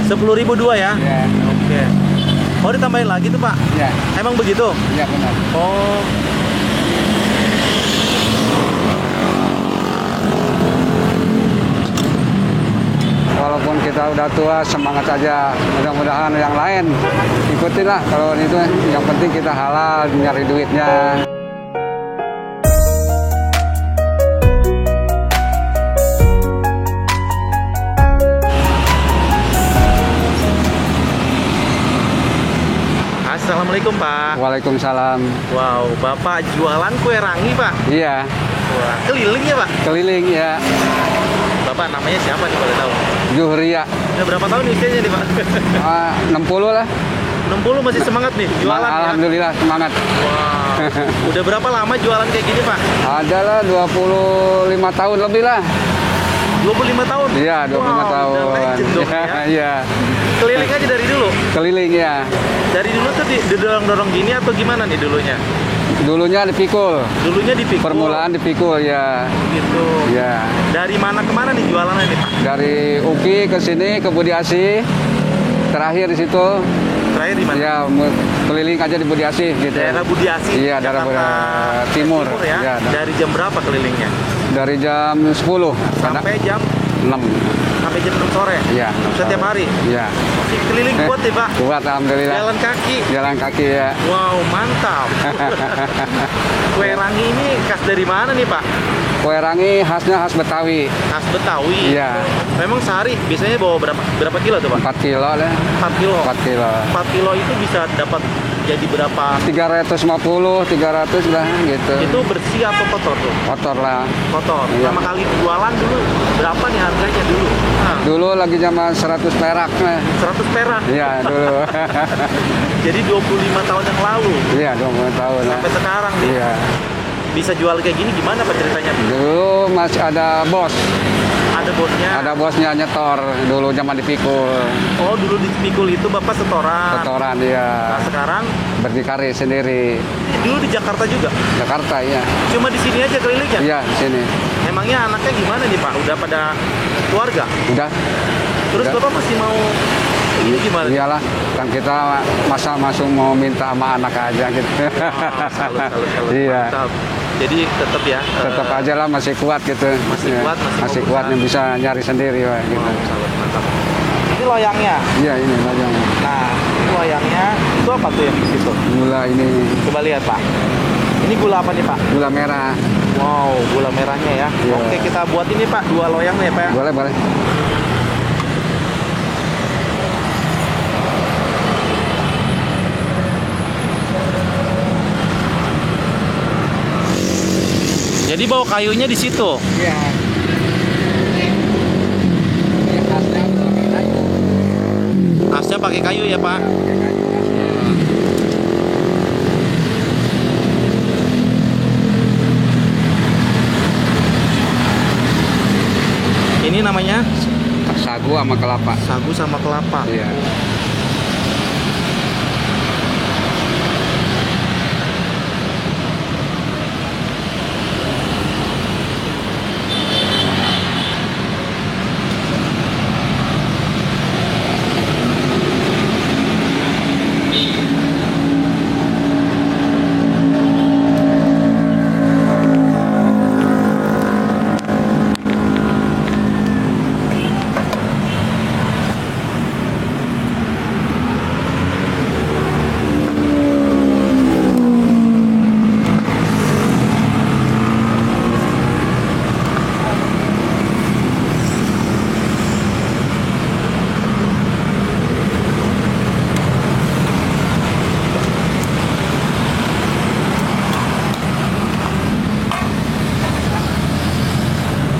10.000 dua ya? Iya. Oke. Oh, ditambahin lagi tuh Pak? Iya. Emang begitu? Iya benar. Oh. Walaupun kita udah tua, semangat aja. Mudah-mudahan yang lain ikutinlah. Kalau itu yang penting kita halal, nyari duitnya. Assalamualaikum Pak. Waalaikumsalam. Wow, Bapak jualan kue rangi Pak? Iya, Wah, keliling ya Pak? keliling ya. Bapak namanya siapa nih boleh tahu? Juhria. Udah berapa tahun usianya nih Pak? 60 lah. 60 masih semangat nih jualan ya? Alhamdulillah semangat. Wow. Udah berapa lama jualan kayak gini Pak? Adalah 25 tahun lebih lah. 25 tahun? Iya, 25 Wow, tahun. udah legend dong ya. Iya. Keliling aja dari dulu? Keliling ya. Dari dulu tuh didorong-dorong gini atau gimana nih dulunya? Dulunya dipikul. Dulunya dipikul? Permulaan dipikul ya. Gitu. Ya. Dari mana ke mana nih jualannya nih Pak? Dari UKI ke sini ke Budi Asih. Terakhir di situ. Terakhir di mana? Ya, keliling aja di Budi Asih gitu. Daerah Budi Asih, Iya, daerah Jakarta Timur. ya. Ya, Dari jam berapa kelilingnya? dari jam 10 Sampai jam 6. sampai jam 6 sore? Iya. Setiap hari? Iya. Masih keliling kuat ya Pak? Kuat alhamdulillah. Jalan kaki? Jalan kaki ya. Wow, mantap. Kue rangi ini khas dari mana nih Pak? Kue rangi khasnya khas Betawi. Khas Betawi? Iya. Memang sehari biasanya bawa berapa kilo tuh Pak? 4 kilo lah. 4 kilo? 4 kilo. 4 kilo itu bisa dapat jadi berapa? 350, 300 lah gitu. Itu bersih atau kotor tuh? Kotor lah. Kotor. Iya. Pertama kali jualan dulu berapa nih harganya dulu? Nah, Dulu lagi zaman 100 perak. 100 perak. Iya dulu. Jadi 25 tahun yang lalu. Iya 20 tahun lah. Sampai sekarang nih. Iya. Bisa jual kayak gini gimana Pak ceritanya? Dulu masih ada bos. Ada bosnya? Ada bosnya nyetor. Dulu zaman dipikul. Oh, dulu di Pikul itu Bapak setoran? Setoran dia. Nah, sekarang? Berdikari sendiri. Dulu di Jakarta juga? Jakarta iya. Cuma di sini aja kelilingnya? Iya di sini. Emangnya anaknya gimana nih Pak? Udah pada keluarga? Udah. Terus Udah. Bapak masih mau ini gimana? Iyalah, kan kita masa masuk mau minta sama anak aja gitu. Salut. Iya. Mantap. Jadi tetap ya? Tetap aja lah masih kuat gitu. Masih Iya. kuat, masih mau kuat berusaha. yang bisa nyari sendiri wah, gitu. Salut, mantap. Ini loyangnya? Iya ini loyang. Nah, ini loyangnya itu apa tuh yang di situ? Gula ini Coba lihat Pak. Ini gula apa nih Pak? gula merah. Wow, gula merahnya ya. Iya. Oke, kita buat ini Pak, 2 loyang nih Pak. Boleh boleh. Jadi bawa kayunya di situ. Iya. Khasnya pakai kayu ya Pak. Ini namanya Sagu sama kelapa. sagu sama kelapa. Iya.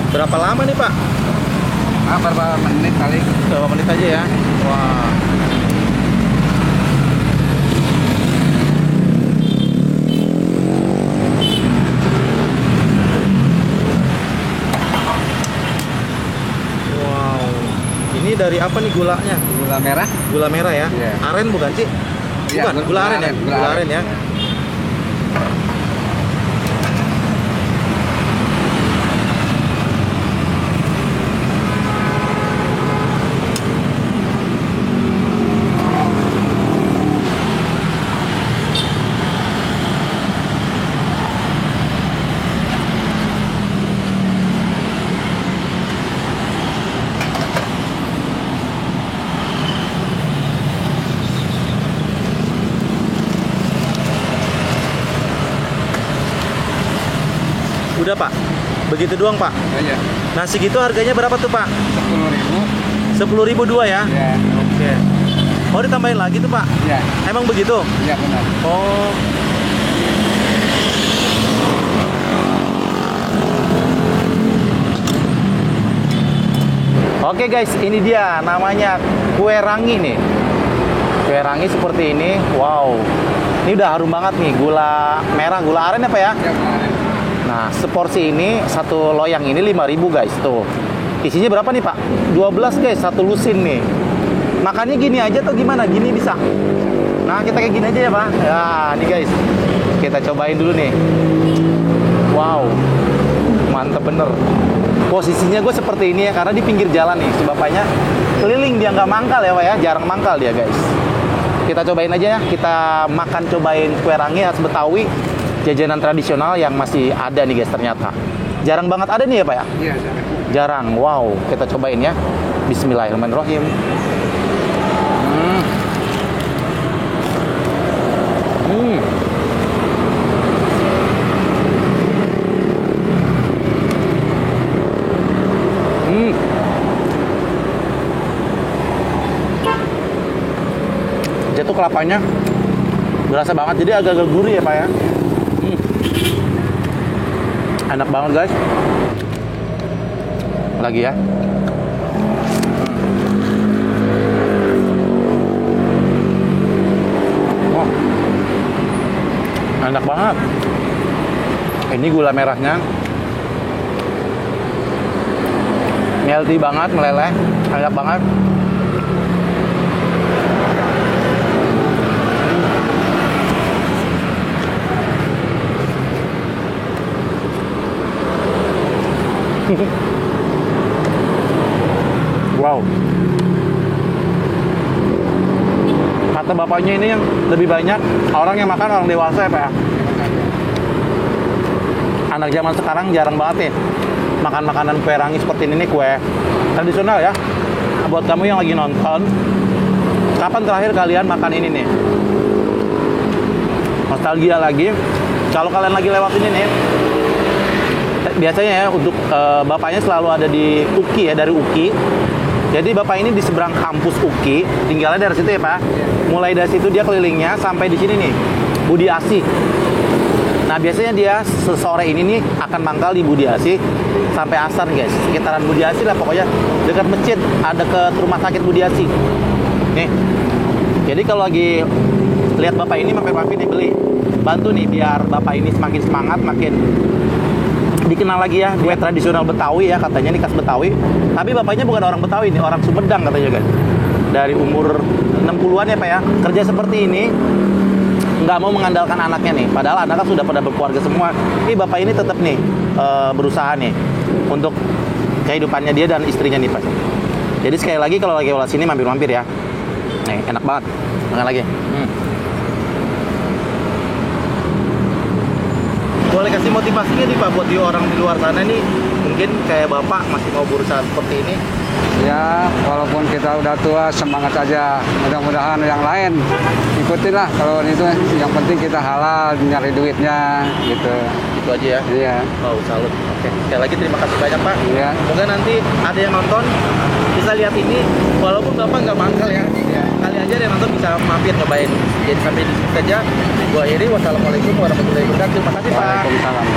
Berapa lama nih Pak? Berapa menit kali? Berapa menit aja ya? Wah. Wow. Ini dari apa nih gulanya? Gula merah. Gula merah ya? Iya. Aren bukan sih? Iya, Bukan, gula aren ya? gula Gula aren. aren ya? Udah Pak, begitu doang Pak. Iya. Nasi gitu harganya berapa tuh Pak? 10.000. 10.000 dua ya? Iya. Oke. Oh ditambahin lagi tuh Pak? Iya. Emang begitu? Iya benar. Oh. Oke guys, ini dia namanya kue rangi nih. Kue rangi seperti ini. Wow. Ini udah harum banget nih, gula merah, gula aren apa ya? Iya benar. Nah, seporsi ini satu loyang ini 5.000 guys, tuh. Isinya berapa nih, Pak? 12 guys, satu lusin nih. Makannya gini aja atau gimana? Gini bisa? Nah, kita kayak gini aja ya, Pak. Ya, nih guys. Kita cobain dulu nih. Wow. Mantep bener. Posisinya gue seperti ini ya, karena di pinggir jalan nih. Si bapaknya keliling, dia nggak mangkal ya, Pak ya. Jarang mangkal dia, guys. Kita cobain aja ya. Kita cobain kue rangi khas Betawi. Jajanan tradisional yang masih ada nih guys ternyata. Jarang banget ada nih ya Pak ya? Iya, Jarang. Wow, kita cobain ya. Bismillahirrahmanirrahim. Jatuh kelapanya berasa banget, jadi agak-agak gurih ya Pak ya. Enak banget guys. Lagi ya. Wah. Enak banget. Ini gula merahnya melty banget, meleleh. Enak banget. Wow. Kata bapaknya ini yang lebih banyak orang yang makan orang dewasa ya Pak ya. Anak zaman sekarang jarang banget nih makan makanan kue rangi seperti ini nih, kue tradisional ya. Buat kamu yang lagi nonton, kapan terakhir kalian makan ini nih? Nostalgia lagi. Kalau kalian lagi lewat ini nih, biasanya ya untuk bapaknya selalu ada di UKI ya, dari UKI. Jadi bapak ini di seberang kampus UKI, tinggalnya dari situ ya Pak. Mulai dari situ dia kelilingnya sampai di sini nih, Budi Asih. Nah biasanya dia sore ini nih akan mangkal di Budi Asih sampai asar guys. Sekitaran Budi Asih lah pokoknya, dekat masjid, ada ke rumah sakit Budi Asih. Nih, jadi kalau lagi lihat bapak ini mampir-mampir nih beli, bantu nih biar bapak ini semakin semangat, makin dikenal lagi ya, kue tradisional Betawi ya, katanya ini khas Betawi. Tapi bapaknya bukan orang Betawi, ini orang Sumedang katanya guys. Dari umur 60-an ya Pak ya, kerja seperti ini, nggak mau mengandalkan anaknya nih. Padahal anaknya sudah pada berkeluarga semua. Ini bapak ini tetap nih berusaha nih untuk kehidupannya dia dan istrinya nih Pak. Jadi sekali lagi kalau lagi ulas sini mampir-mampir ya. Nih enak banget, makan lagi. Boleh kasih motivasinya nih Pak buat di orang di luar sana nih, mungkin kayak Bapak masih mau berusaha seperti ini. Ya, walaupun kita udah tua, semangat aja. Mudah-mudahan yang lain ikutinlah. Kalau itu yang penting kita halal, nyari duitnya gitu. Itu aja ya. Iya. Oh, salut. Oke. Sekali lagi terima kasih banyak Pak. Iya. Semoga nanti ada yang nonton bisa lihat ini, walaupun Bapak nggak mangkal ya. Iya. Kali aja ada yang nonton bisa mampir nyobain. Jadi sampai di sini saja. Gua akhiri. Wassalamualaikum warahmatullahi wabarakatuh. Terima kasih Pak. Waalaikumsalam.